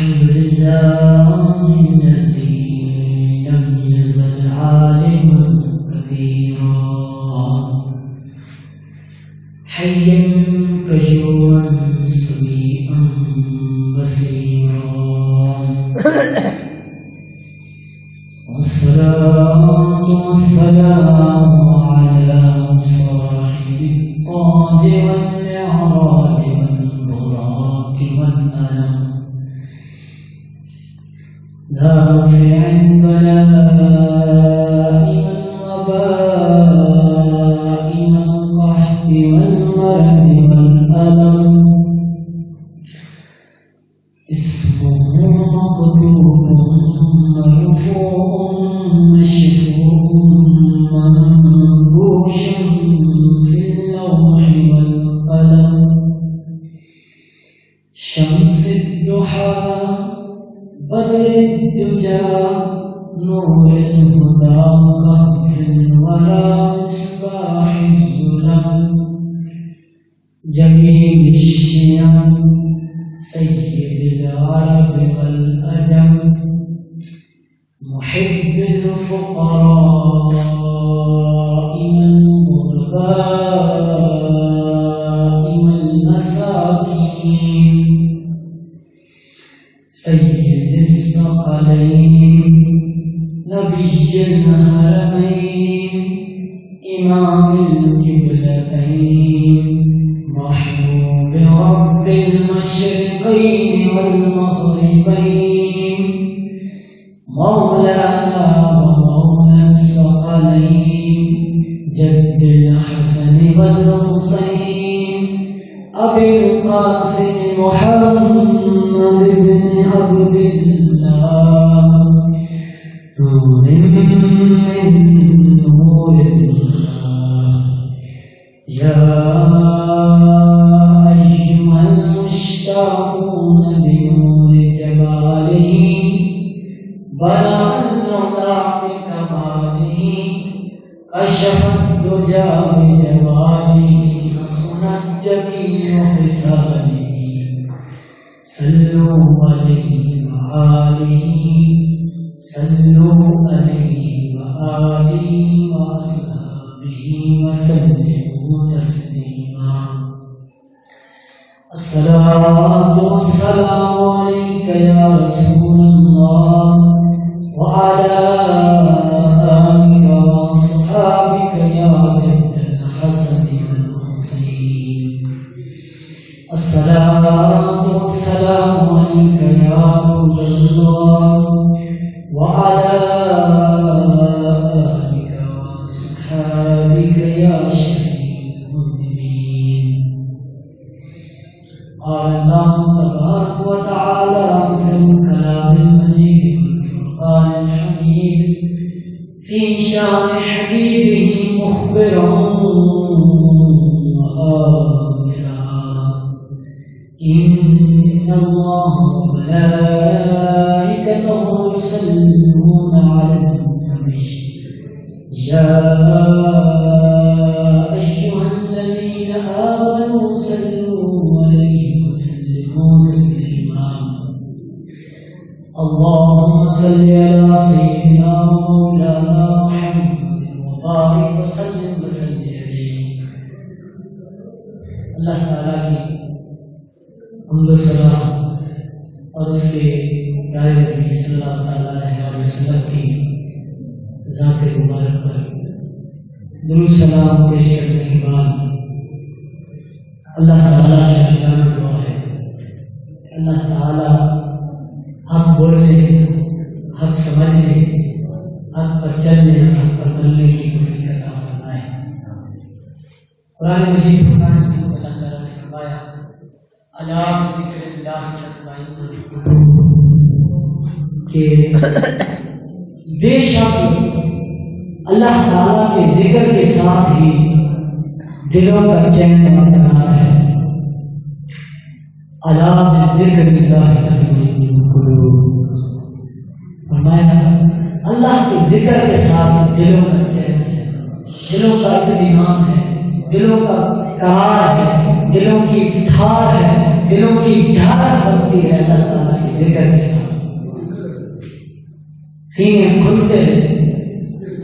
الحمد لله الذي لم يزل عالما كبيرا حيا قيوما سميعا بصيرا والصلاة والسلام على صاحب الطاج والمعراج والبراق والألم دافع البلاء والوباء والقحط والمرض والألم اسمه مكتوب مرفوع مشفوع منقوش في اللوح والقلم شمس الضحى بدر الدجى نور الهدى كهف الورى مصباح الظلم جميل الشيم سيد العرب والأجم محب الفقراء والغرباء والمساكين سيد الثقلين نبي الهرمين إمام القبلتين محبوب رب المشرقين والمغربين مولانا ومولى الثقلين جد الحسن والحسين أبي القاسم محمد بن عبد الله نور من نور الله يا أيها المشتاقون بنور جماله بلغ العلا بكماله كشف الدجى بجماله حسنت جميع خصاله صلوا عليه وآله صلوا عليه وآله وأصحابه وسلموا تسليما الصلاة والسلام عليك يا رسول الله وعلى آلك وصحابك يا جد الحسن والحسين الصلاة والسلام عليك يا نور الله وعلى آلك وصحابك يا شفيع المذنبين قال الله تبارك وتعالى في الكلام المجيد والفرقان الحميد في شان حبيبه مخبرا وآمرا إن الله وملائكته يصلون على النبي يا أيها الذين آمنوا صلوا عليه وسلموا تسليما اللهم صل على سيدنا مولانا محمد وبارك وسلم عليه اللہ تعالیٰ کی حمد و ثنا اور اس کے پیارے نبی صلی اللہ تعالیٰ علیہ وسلم کی ذات مبارک پر درود سلام پیش کرنے کے بعد اللہ تعالیٰ سے ہزار دعا ہے اللہ تعالیٰ حق بولنے حق سمجھنے حق پر چلنے حق پر بولنے کی توفیق عطا فرمائے قرآن مجید فرقان اللہ تعالیٰ نے فرمایا الا بذکر اللہ تطمئن القلوب کہ بے شک اللہ تعالیٰ کے ذکر کے ساتھ ہی دلوں کا چین برقرار ہے الا بذکر اللہ تطمئن القلوب فرمایا اللہ کے ذکر کے ساتھ دلوں کا چین ہے دلوں کا اطمینان ہے دلوں کا قرار ہے دلوں کی ٹھار ہے دلوں کی ڈھارس بنتی ہے اللہ تعالیٰ کی ذکر کے ساتھ سینے کھلتے ہیں،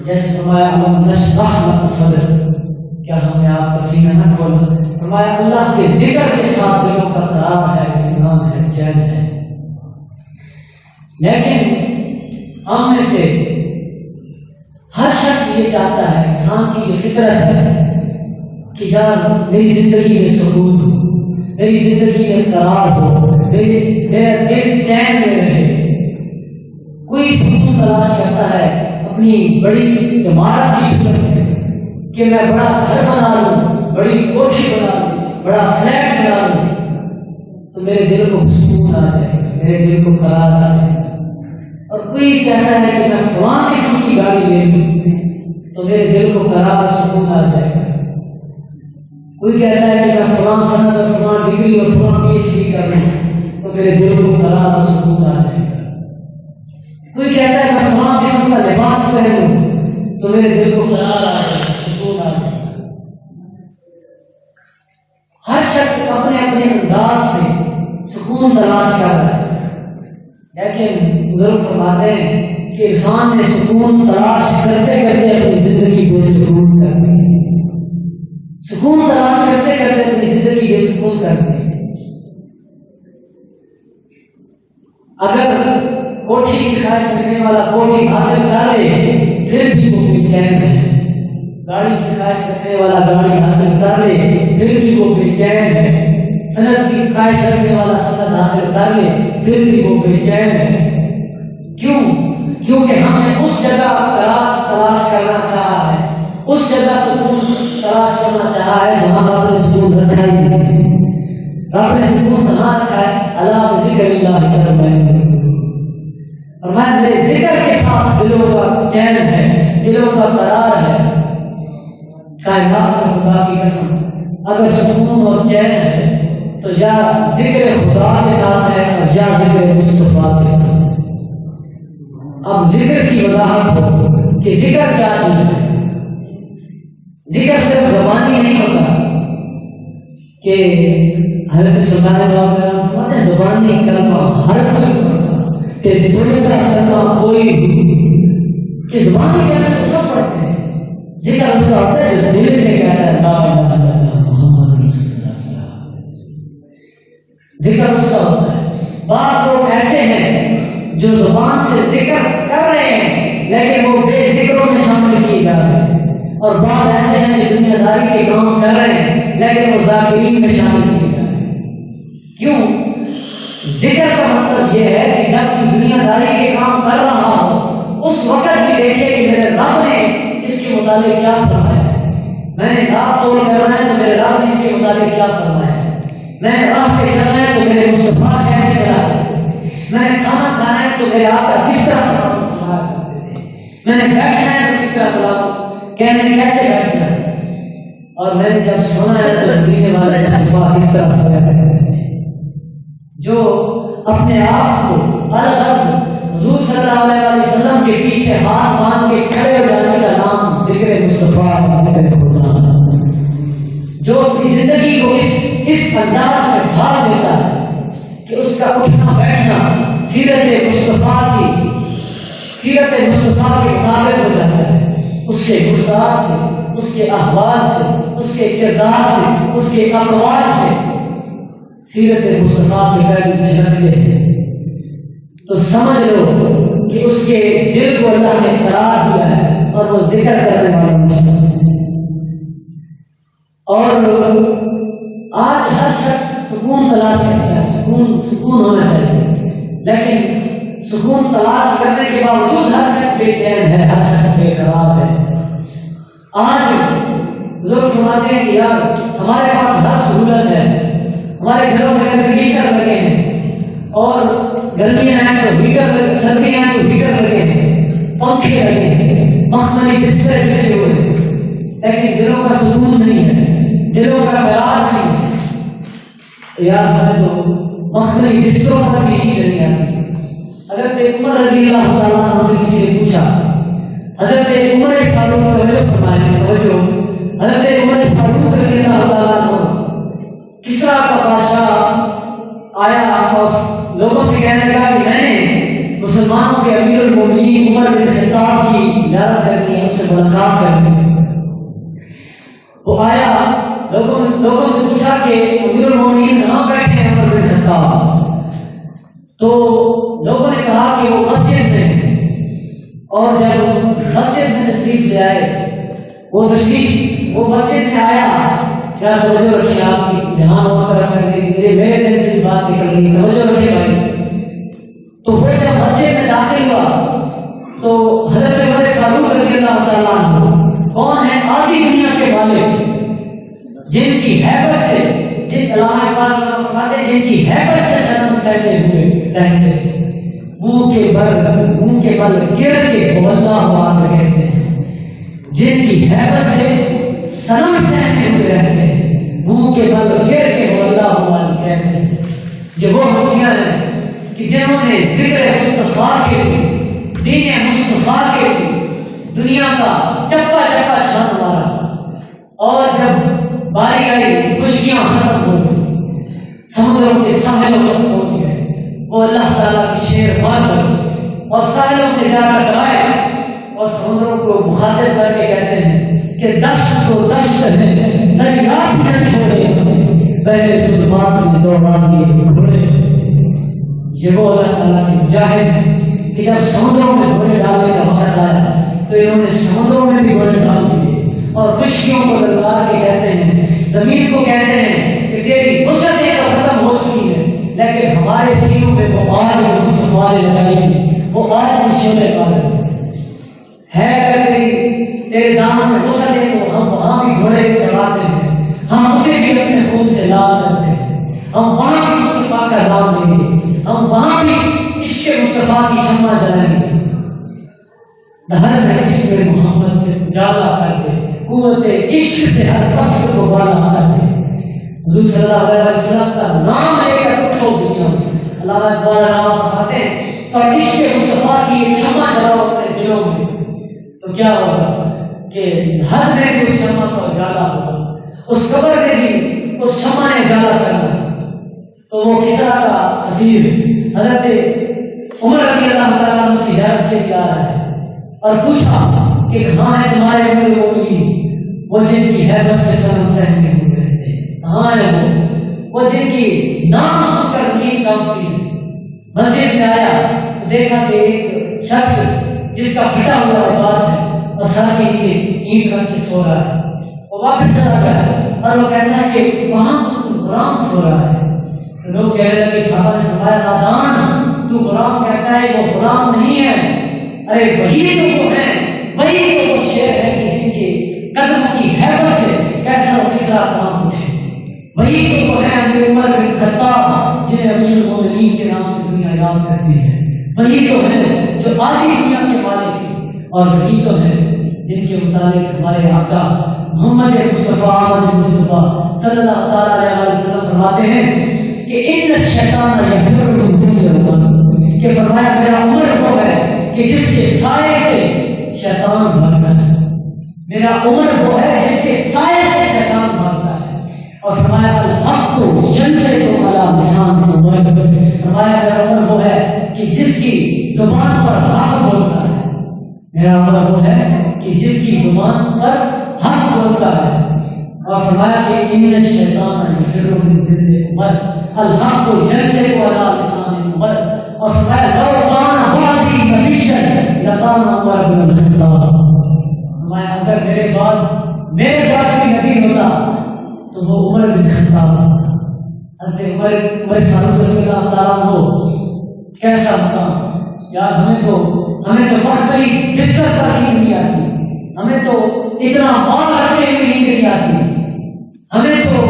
جیسے فرمایا علم نشرح لک صدر، کیا ہم نے آپ کا سینہ نہ کھولا؟ فرمایا اللہ کے ذکر کے ساتھ دلوں کا قرار ہے، اطمینان ہے، چین ہے۔ لیکن ہم میں سے ہر شخص یہ چاہتا ہے، انسان کی جو فطرت ہے کہ یار میری زندگی میں سکون ہو، میری زندگی میں قرار ہو، میرا دل چین میں رہے۔ کوئی سکون تلاش کرتا ہے اپنی بڑی عمارت کی صورت میں کہ میں بڑا گھر بنا لوں، بڑی کوٹھی بنا لوں، بڑا فلیٹ بنا لوں تو میرے دل کو سکون آ جائے، میرے دل کو قرار آ جائے۔ اور کوئی کہتا ہے کہ میں فلاں قسم کی گاڑی لے لوں تو میرے دل کو قرار سکون آ جائے گا۔ کوئی کہتا ہے کہ میں فلاں سند اور فلاں ڈگری اور فلاں پی ایچ ڈی کر لوں تو میرے دل کو قرار سکون آ جائے گا۔ کوئی کہتا ہے میں فلاں قسم کا لباس پہنوں تو میرے دل کو قرار آ جائے گا، سکون آ جائے گا۔ ہر شخص اپنے اپنے انداز سے سکون تلاش کر رہا ہے، لیکن بزرگ فرماتے ہیں کہ انسان نے سکون تلاش کرتے کرتے اپنی زندگی کو سکون کر دی، سکون تلاش کرتے کرتے اپنی زندگی بے سکون کر دی۔ اگر کوٹھی کی خواہش رکھنے والا کوٹھی حاصل کر لے پھر بھی وہ بے چین ہے، گاڑی کی خواہش رکھنے والا گاڑی حاصل کر لے پھر بھی وہ بے چین ہے، سند کی خواہش رکھنے والا سند حاصل کر لے پھر بھی وہ بے چین ہے۔ کیوں؟ کیونکہ ہم نے اس جگہ تلاش کرنا چاہا ہے، اس جگہ سکون تلاش کرنا چاہا ہے جہاں آپ نے سکون رکھا ہی نہیں۔ آپ نے سکون کہاں رکھا ہے؟ اللہ بذکر اللہ کرنا، اور میں میرے ذکر کے ساتھ دلوں کا چین ہے، دلوں کا قرار ہے۔ کائنات میں خدا کی قسم اگر سکون اور چین ہے تو یا ذکر خدا کے ساتھ ہے اور یا ذکر مصطفیٰ کے ساتھ۔ اب ذکر کی وضاحت ہو کہ ذکر کیا چیز ہے۔ ذکر صرف زبانی نہیں ہوتا کہ حضرت سلطان زبانی کلمہ ہر کوئی کہ دل کا کلمہ کوئی کہ زبانی کلمہ تو سب پڑھتے ہیں، ذکر اس کا ہوتا ہے جو دل سے کہتا ہے لا الہ الا اللہ محمد رسول اللہ صلی اللہ علیہ وسلم، ذکر اس کا ہوتا ہے۔ بعض لوگ ایسے ہیں جو زبان سے ذکر کر رہے ہیں لیکن وہ بے ذکروں میں شامل کیے جا رہے ہیں، اور بعض ایسے ہیں جو دنیا داری کے کام کر رہے ہیں لیکن وہ ذاکرین میں شامل کیے جا رہے ہیں۔ کیوں؟ ذکر کا مطلب یہ ہے کہ جب دنیا داری کے کام کر رہا ہو اس وقت بھی دیکھے کہ میرے رب نے اس کے متعلق کیا فرمایا ہے، میں نے رات توڑ کرنا ہے تو میرے رب نے اس کے متعلق کیا فرمایا ہے، میں نے راہ پہ چلنا ہے تو میرے مصطفیٰ کیسے چلا ہے، میں نے کھانا کھانا ہے تو میرے آقا کس طرح فرمایا کرتے تھے، میں نے بیٹھنا ہے تو کس طرح کہنے کیسے بیٹھنا ہے، اور میں نے جب سونا ہے تو مدینے والے مصطفیٰ کس طرح سویا کرتے تھے۔ جو اپنے آپ کو الغرض حضور صلی اللہ علیہ وسلم کے پیچھے ہاتھ باندھ کے کھڑے ہو جانے کا نام ذکر مصطفیٰ، ذکر خدا، جو اپنی زندگی کو اس انداز میں ڈھال دیتا ہے کہ اس کا اٹھنا بیٹھنا سیرت مصطفیٰ کے مطابق ہو جاتا ہے، اس کے گفتار سے، اس کے احوال سے، اس کے کردار سے، اس کے اقوال سے سیرت مصطفیٰ کے قلب جھلکتے ہیں تو سمجھ لو کہ اس کے دل کو اللہ نے قرار دیا ہے اور وہ ذکر کرنے والا ہے۔ اور آج ہر شخص سکون تلاش کرتا ہے، سکون ہونا چاہیے، لیکن سکون تلاش کرنے کے باوجود ہر شخص بے چین ہے، ہر شخص بے قرار ہے۔ آج لوگ فرماتے ہیں کہ یار ہمارے پاس ہر سہولت ہے، ہمارے گھروں میں ایئر کنڈیشنر لگے ہیں اور گرمیاں ہیں تو ہیٹر لگے، سردیاں ہیں تو ہیٹر لگے ہیں، پنکھے لگے ہیں، مخملی بستر بچھے ہوئے ہیں، لیکن دلوں کا سکون نہیں ہے، دلوں کا قرار نہیں ہے۔ یار ہمیں تو مخملی بستروں پر بھی نیند نہیں آتی۔ حضرت عمر رضی اللہ تعالیٰ عنہ سے کسی نے پوچھا، حضرت عمر فاروق توجہ فرمائیں، توجہ، حضرت عمر فاروق رضی اللہ تعالیٰ عنہ کسرا کا بادشاہ آیا اور لوگوں سے کہنے لگا کہ میں نے مسلمانوں کے امیر المومنین عمر بن خطاب کی زیارت کرنی ہے، اس سے ملاقات کرنی ہے۔ وہ آیا، لوگوں سے پوچھا کہ امیر المومنین کہاں بیٹھے ہیں عمر بن خطاب؟ تو لوگوں نے کہا کہ وہ مسجد میں ہیں۔ اور جب مسجد میں تشریف لے آئے، وہ مسجد میں آیا، کیا توجہ رکھیں آپ کی، دھیان وہاں پر رکھا کہ میرے دل سے بات نکل رہی ہے، توجہ رکھیں بھائی۔ تو وہ جب مسجد میں داخل ہوا تو حضرت عمر فاروق رضی اللہ تعالیٰ عنہ کون ہے؟ آدھی دنیا کے مالک، جن کی حیبت سے، جن علامہ اقبال فرماتے جن کی حیبت سے سلام سہتے ہوئے رہتے، منہ کے بل گر کے اللہ اکبر کہتے ہیں، جن کی حیبت سے سلام سہتے ہوئے رہتے ہیں، منہ کے بل گر کے اللہ اکبر کہتے ہیں۔ یہ وہ ہستیاں ہیں کہ جنہوں نے ذکر مصطفیٰ کے لیے، دین مصطفیٰ کے لیے دنیا کا چپا چپا چھان مارا، اور جب باری آئی خشکیاں ختم ہو گئی، سمندروں کے ساحلوں تک پہنچ گئے، وہ اللہ تعالیٰ کی شیر بات کر اور ساحلوں سے جا کر ٹکرائے اور سمندروں کو مخاطب کر کے کہتے ہیں کہ دشت تو دشت ہے، دریا بھی نہ چھوڑے، پہلے ظلمات میں دوڑان لیے گھوڑے۔ یہ وہ اللہ تعالیٰ کے مجاہد ہیں کہ جب سمندروں میں گھوڑے ڈالنے کا وقت آیا تو انہوں نے سمندروں میں بھی گھوڑے ڈال دیے، اور خشکیوں کو للکار کے کہتے ہیں، زمین کو کہتے ہیں کہ تیری وسعتیں تو ختم ہو چکی ہے، لیکن ہمارے سینوں پہ وہ آج مصطفیٰ نے لگائی تھی، وہ آج مشورے پر ہے کہ تیرے دامن میں وسعتیں تو ہم وہاں بھی گھوڑے چڑھاتے ہیں، ہم اسے بھی اپنے خون سے لال کرتے ہیں، ہم وہاں بھی مصطفیٰ کا نام لیں گے، ہم وہاں بھی عشق مصطفیٰ کی شمع جلائیں گے۔ دہر میں عشق محمد سے اجالا کر دے، قوت عشق سے ہر قصر کو بالا کر دے۔ حضور صلی اللہ علیہ وسلم کا نام لے کر اٹھو دنیا میں، علامہ اقبال نام فرماتے ہیں، اور عشق مصطفیٰ کی ایک شمع جلاؤ اپنے دلوں میں، تو کیا ہوگا کہ ہر میں اس شمع کا اجالا ہوگا، اس قبر میں بھی اس شمع نے اجالا کرنا۔ تو وہ کسرا کا سفیر حضرت عمر رضی اللہ تعالیٰ عنہ کی زیارت کے لیے آ رہا ہے اور پوچھا کہ کہاں ہے تمہارے امیر المومنین، وہ جن کی حیبت سے سلام سہتے ہوئے رہتے ہیں، کہاں ہے وہ جن کی نام سن کر زمین کانپتی ہے۔ مسجد میں آیا تو دیکھا کہ ایک شخص جس کا پھٹا ہوا لباس ہے اور سر کے نیچے اینٹ رکھ کے سو رہا ہے، وہ واپس چلا گیا اور وہ کہتا ہے کہ وہاں غلام سو رہا ہے۔ لوگ کہہ رہے کہ صحابہ نے فرمایا نادان، تو غلام کہتا ہے وہ غلام نہیں ہے، ارے وہی تو وہ ہے، وہی تو وہ شیر ہے کہ جن کے قدم کی حیبت سے کیسا و کسرا کام اٹھے، وہی تو وہ ہے امیر عمر بن خطاب جنہیں امیر المومنین کے نام سے دنیا یاد کرتی ہے، وہی تو ہے جو آدھی دنیا کے مالک ہیں، اور وہی تو ہے جن کے متعلق ہمارے آقا محمد مصطفیٰ صلی اللہ تعالیٰ علیہ وسلم فرماتے ہیں کہ ان الشیطان یفر من ذی الرحمن، کہ فرمایا میرا عمر وہ ہے کہ جس کے سائے سے شیطان بھاگتا ہے، میرا عمر وہ ہے جس کے سائے سے شیطان بھاگتا ہے، اور فرمایا الحق ینطق علی لسان عمر، فرمایا میرا عمر وہ ہے کہ جس کی زبان پر حق بولتا ہے، میرا عمر وہ ہے کہ جس کی زبان پر حق بولتا ہے، اور فرمایا کہ ان الشیطان یفر من ذی عمر الحق ینطق علی لسان عمر، اور فرمایا لو کان بعدی نبیا لکان عمر بن خطاب، فرمایا اگر میرے بعد کوئی نبی ہوتا تو وہ عمر بن خطاب ہوتا۔ حضرت عمر فاروق رضی اللہ تعالیٰ عنہ کیسا مقام یار، ہمیں تو مختلف بستر پر نیند نہیں آتی، ہمیں تو اتنا مال رکھنے میں نیند نہیں آتی، ہمیں تو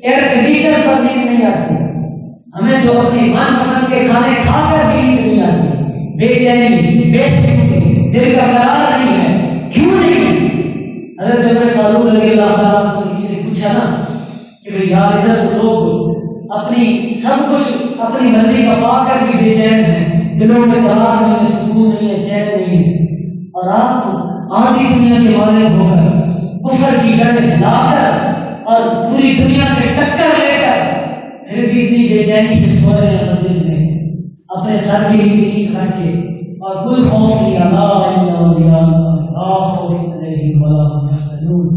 ایئر کنڈیشنر پر نیند نہیں آتی، ہمیں تو اپنی من پسند کے کھانے کھا کر بھی نیند نہیں آتی، بے چینی، بے سکون، دل کا قرار نہیں ہے، کیوں نہیں؟ حضرت عمر فاروق رضی اللہ تعالیٰ عنہ سے کسی نے پوچھا نا کہ بھئی یار ادھر تو لوگ اپنی سب کچھ اپنی مرضی کا پا کر بھی بے چین ہیں، دلوں میں قرار نہیں ہے، سکون نہیں ہے، چین نہیں ہے، اور آپ آدھی دنیا کے مالک ہو کر کفر کی جڑیں ہلا کر اور پوری دنیا سے ٹکر لے کر پھر بھی اتنی بے چینی سے سو رہے ہیں مسجد میں اپنے سر کی نیچے رکھ کے اور کوئی خوف نہیں لا الہ الا اللہ لا خوف علیہم ولا هم يحزنون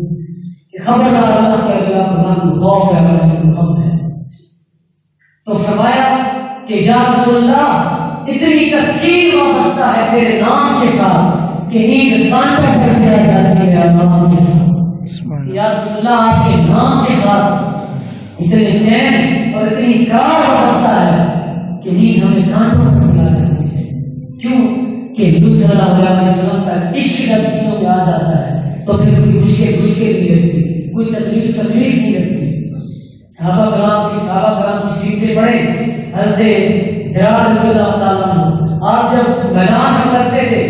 کہ خبردار اللہ کے اگلا قرآن خوف ہے غم ہے. تو فرمایا کہ یا رسول اللہ اتنی تسکین وابستہ ہے تیرے نام کے ساتھ کہ نیند کانٹا کر دیا جاتی ہے نام کے ساتھ. یا رسول اللہ آپ کے نام کے ساتھ اتنے چین اور اتنی قرار وابستہ ہے کہ نیند ہمیں کانٹوں پر دیا جاتی ہے. کیوں کہ حضور صلی اللہ علیہ وسلم کا عشق جب سینوں میں آ جاتا ہے تو پھر کوئی مشکل نہیں لگتی, کوئی تکلیف نہیں لگتی. صحابہ کرام کی شریفیں پڑھے حضرت درار رضی اللہ تعالیٰ عنہ آپ جب میدان میں کرتے تھے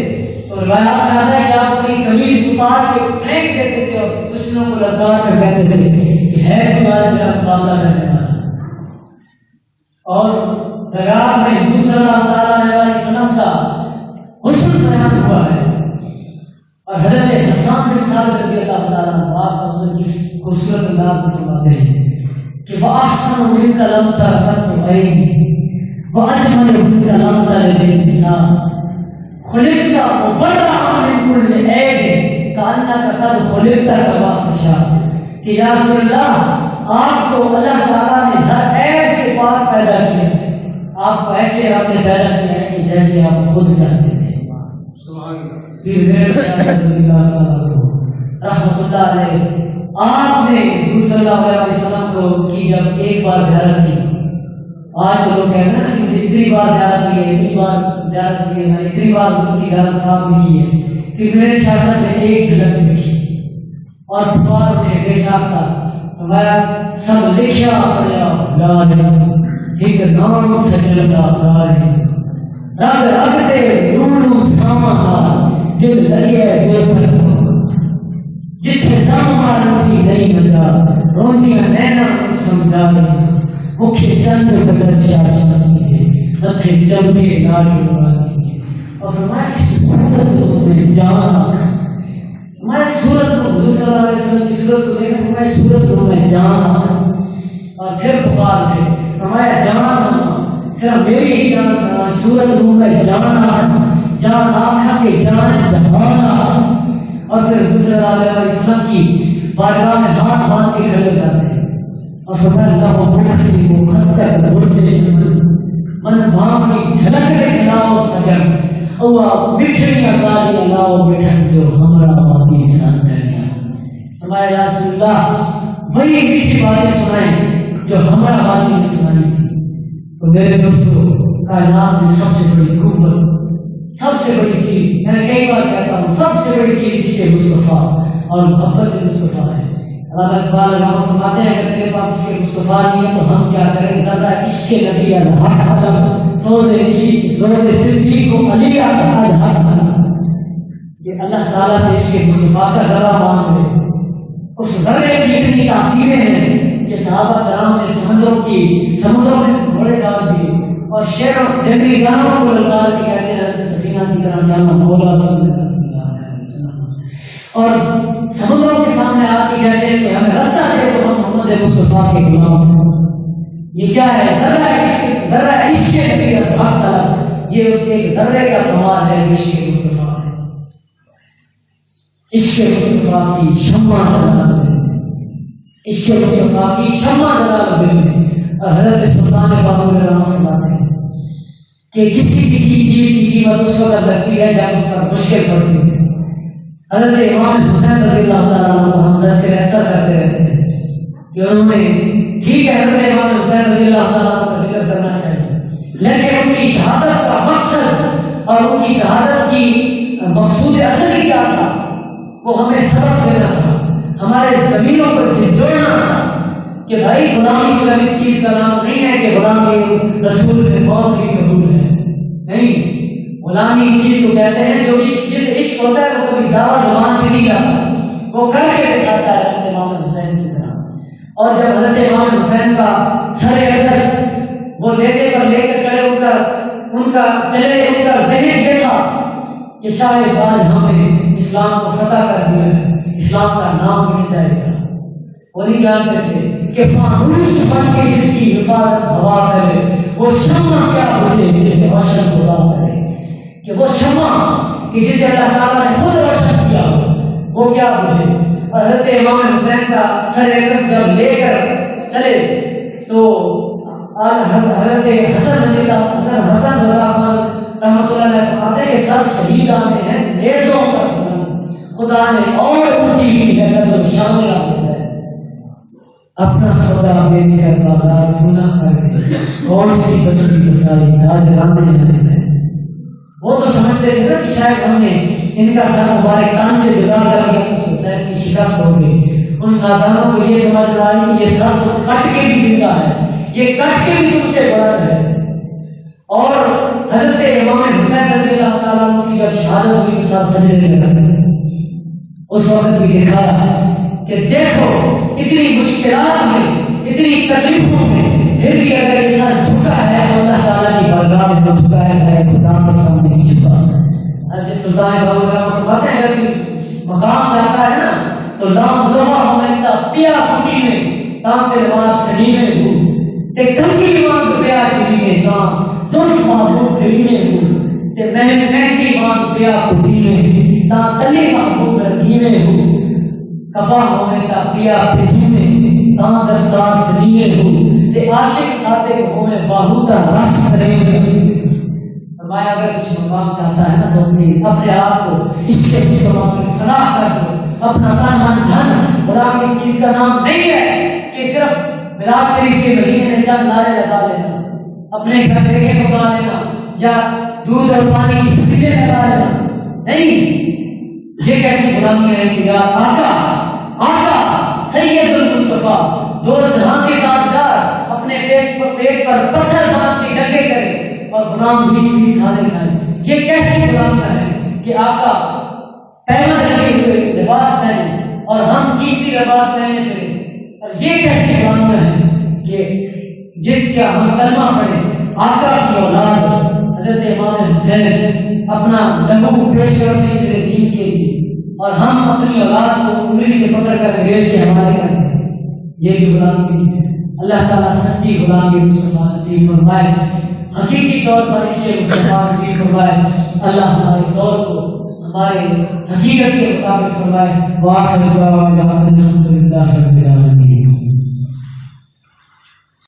تو روایات میں آتا ہے کہ آپ اپنی قمیض اتار کے پھینک دیتے تھے اور دشمنوں کو للکار کر کہتے تھے کہ ہے کوئی آج میرا مقابلہ کرنے والا. اور درگاہ میں حضور صلی اللہ علیہ وسلم کا حسن بیان ہوا ہے اور حضرت حسان بن ثابت رضی اللہ تعالیٰ عنہ آپ کا حسن اس خوبصورت انداز میں فرماتے ہیں کہ وَأَحْسَنُ مِنْكَ لَمْ تَرَ قَطُّ عَيْنِي وَأَجْمَلُ مِنْكَ لَمْ تَرَ لِلنِّسَاءِ خُلِقْتَ مُبَرَّأً مِنْ كُلِّ عَيْبٍ كَأَنَّكَ قَدْ خُلِقْتَ كَمَا تَشَاءُ کہ یا رسول اللہ آپ کو اللہ تعالیٰ نے ہر عیب سے پاک پیدا کیا, آپ کو ایسے آپ نے پیدا کیا ہے کہ جیسے آپ خود چاہتے تھے. پھر میرے رحمۃ اللہ علیہ آپ نے حضور صلی اللہ علیہ وسلم کو کی جب ایک بار زیارت کی, آج تو لوگ کہتے ہیں کہ مجھے اتنی بار زیارت کی ہے, اتنی بار زیارت کی ہے, اتنی بار ان کی زیارت آپ نے کی ہے. پھر میرے شاست نے ایک جگہ میں لکھی اور پکار اٹھے بے ساختہ ہمارا سب لکھیا پڑیا ایک نام سجلتا رگ رگ دے روڑو ساما دل لگے بے پر جتھے دم مارن کی نہیں مجا روندیاں نینا کو سمجھا دے مکھے چند بدل شاشاتی نتھے چلتے نالی مراتی. اور فرمایا اس صورت میں جان ہمارے صورت کو حضور صلی اللہ علیہ وسلم کی صورت کو دیکھا ہمارے صورت کو میں جان اور پھر پکار دے فرمایا جان صرف میری ہی جان صورت کو میں جان آنکھا کے جان جہان. اور پھر حضور صلی اللہ علیہ وسلم کی بارگاہ میں ہاتھ باندھ کے کھڑے جاتے ہیں اور فرمایا اللہ مختی مخطر مرد من بھام کی جھلک دکھلاؤ سجن اللہ بچھڑیاں گالیاں لاؤ بٹھن جو ہمارا ماضی سان کریا. فرمایا یا رسول اللہ وہی میٹھی باتیں سنائیں جو ہمارا ماضی میں سنائی تھی. تو میرے دوستوں کائنات میں سب سے بڑی قوت سب سے بڑی چیز میں کئی بار کہتا ہوں سب سے بڑی چیز عشق مصطفیٰ اور محبت مصطفیٰ ہے. اللہ اقبال رحمۃ فرماتے ہیں کہ تیرے پاس عشق مصطفیٰ نہیں ہے تو ہم کیا کریں زیادہ عشق نبی از حق قدم سوز صدیق کو علی از حق قدم. یہ اللہ تعالیٰ سے عشق مصطفیٰ کا ذرا مانگ لے. اس ذرے کی اتنی تاثیریں ہیں کہ صحابہ کرام نے سمندروں میں گھوڑے ڈال دیے اور شیروں جنگلی جانوروں کو للکار کے کہتے ہیں سفینہ کی طرح جانا مولا صلی اللہ علیہ وسلم اور سمندروں کے سامنے آ کے کہتے ہیں کہ ہمیں رستہ دے تو ہم محمد مصطفیٰ کے غلام ہیں. یہ کیا ہے ذرہ عشق نبی از حق طلب. یہ اس کے ایک ذرے کا کمال ہے عشق مصطفیٰ ہے. عشق مصطفیٰ کی شمع جلال ہے, عشق مصطفیٰ کی شمع جلال ہے. حضرت سلطان باہو رحمۃ اللہ علیہ کہ کسی بھی چیز کی قیمت اس وقت لگتی ہے جب اس پر مشکل پڑتی ہے. حضرت امام حسین رضی اللہ تعالیٰ عنہ ہم تذکر ایسا کرتے رہتے ہیں کہ انہوں نے ٹھیک ہے حضرت امام حسین رضی اللہ تعالیٰ عنہ کا ذکر کرنا چاہیے لیکن ان کی شہادت کا مقصد اور ان کی شہادت کی مقصود اصلی کیا تھا وہ ہمیں سبق دینا تھا, ہمارے زمینوں پر جوڑنا تھا کہ بھائی غلامی صرف اس چیز کا نام نہیں ہے کہ غلامی رسول کے موت کی قبول ہے. نہیں, غلامی اس چیز کو کہتے ہیں جو جس عشق ہوتا ہے وہ کبھی دعویٰ زبان پہ نہیں کرتا, وہ کر کے دکھاتا ہے حضرت امام حسین کی طرح. اور جب حضرت امام حسین کا سر اقدس وہ لیزے پر لے کر چلے ان کا ذہن یہ تھا کہ شاید آج ہمیں اسلام کو فتح کر دیا ہے, اسلام کا نام مٹ جائے گا. وہ نہیں جانتے تھے کہ فانوس بن کے جس کی حفاظت ہوا کرے، وہ شمع کیا بجھے جس نے روشن خدا کرے، کہ وہ شمع کہ جسے اللہ تعالیٰ نے خود روشن کیا وہ کیا بجھے۔ اور حضرت امام حسین کا سر کف جب لے کر چلے تو حضرت حسن رضا خان رحمۃ اللہ علیہ فرماتے کہ سب شہید آنے ہیں نیزوں پر خدا نے اور اونچی کی ہے قدر و شامل ہے، اپنا سودا بیچ کر بازار سونا کر کے اور سی بسری بساری راج رانے ہیں۔ وہ تو سمجھتے تھے نا کہ شاید ہم نے ان کا سر مبارک تان سے جدا کر دیا تو حسین کی شکست ہو گئی۔ ان نادانوں کو یہ سمجھ رہا ہے کہ یہ سر تو کٹ کے بھی زندہ ہے، یہ کٹ کے بھی تم سے بڑا ہے۔ اور حضرت امام حسین رضی اللہ تعالیٰ عنہ کی جب شہادت ہوئی تو ساتھ سجدے میں لگے، اس وقت بھی دکھایا کہ دیکھو اتنی مشکلات میں، اتنی تکلیفوں میں پھر بھی اگر یہ سر جھکا ہے تو اللہ تعالیٰ کی بارگاہ میں جھکا ہے، خدا کے سامنے نہیں جھکا۔ حضرت سلطان باہو فرماتے ہیں اگر مقام جاتا ہے نا تو لام لوہا ہوتا پیا پھٹی میں تام تلوار سلیمے ہوں تے کنکی مانگ پیا چلی میں تام زلف محبوب پھرینے ہوں تے مہندی مانگ پیا پھٹی میں تام تلی محبوب رگینے ہوں کپا ہونے کا پیا پھچی میں تام دستار سلیمے ہوں تے عاشق ساتھ ہوئے باہو کا رس کریں گے۔ فرمایا اگر کچھ مقام چاہتا ہے نا تو اپنے آپ کو اس کے فراہ کر دو، اپنا تن من دھن غلام اس چیز کا نام نہیں ہے کہ صرف میراث شریف کے مہینے میں چند نعرے لگا لینا، اپنے گھر بیٹے کو بنا لینا یا دودھ اور پانی کی سبیلے لگا لینا، نہیں، یہ کیسی غلامی ہے کہ آقا سید المصطفیٰ دو جہاں کے تاجدار اپنے پیٹ پر پتھر باندھ کے جنگیں کرے اور غلام 20 کھانے کھائے۔ یہ کیسی غلامیاں ہے کہ آقا پہنا لگے ہوئے لباس پہنے اور ہم قیمتی لباس پہنے پھرے، اور یہ کیسی غلامیاں ہیں کہ جس کا ہم کلمہ پڑھیں آقا کی اولاد حضرت امام حسین اپنا لہو پیش کرتے ہیں دین کے لیے، اور ہم اپنی اولاد کو انگلی سے پکڑ کر انگریز کے حوالے کرتے ہیں، یہ بھی غلامی ہے۔ اللہ تعالیٰ سچی غلامی مصطفیٰ نصیب فرمائے، حقیقی طور پر اس کے مصطفیٰ نصیب فرمائے۔ اللہ ہمارے دور کو ہمارے حقیقت کے مطابق فرمائے۔ وآخر دعوانا الحمد للہ رب العالمین۔